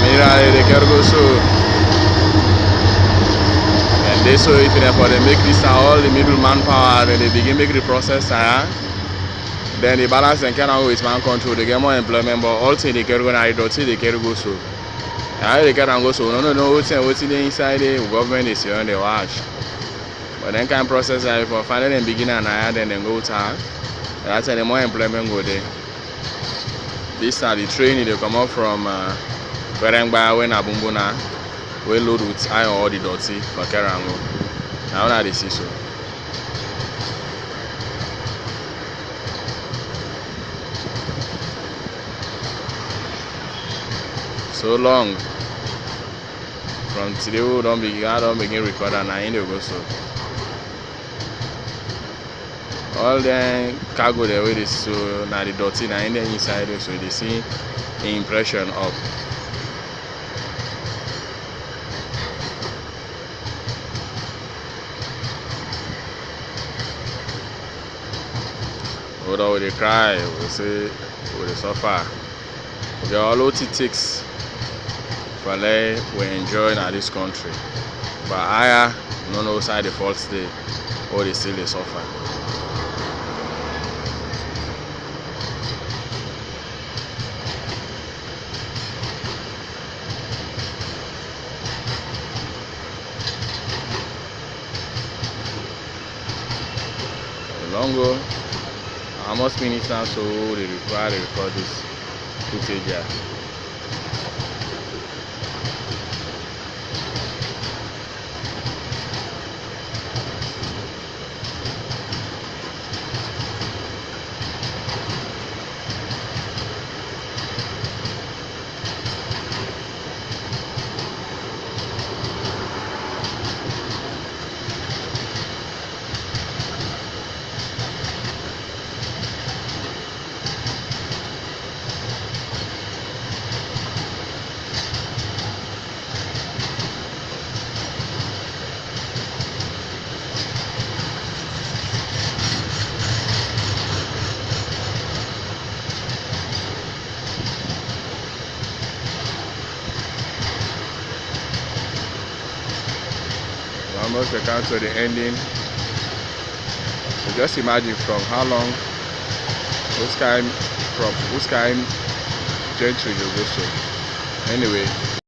Mira, they can go so. And they so if they make this all the middle manpower, then they begin make the process then the balance and can with man control, they get more employment, but also they can go and don't see they can go so. I they can go so no what's in the inside the government is here on the watch. But then can process for finding and beginning and then go to that's the more employment go there. These are the training they come up from Berengba when Abumbuna we load with iron or the dirty for Kerango. Now that is so. So long from today we don't begin record and I go so. All the cargo the way this so now the dirty now in the inside so they see the impression up. Although they cry, we say we suffer. We all what it takes for we enjoy in this country. But higher no side the fault stay or they still they suffer. Longo, almost minutes now, so they require to record this footage here. Almost the count to the ending. So just imagine from how long which kind gentry you go so. Anyway.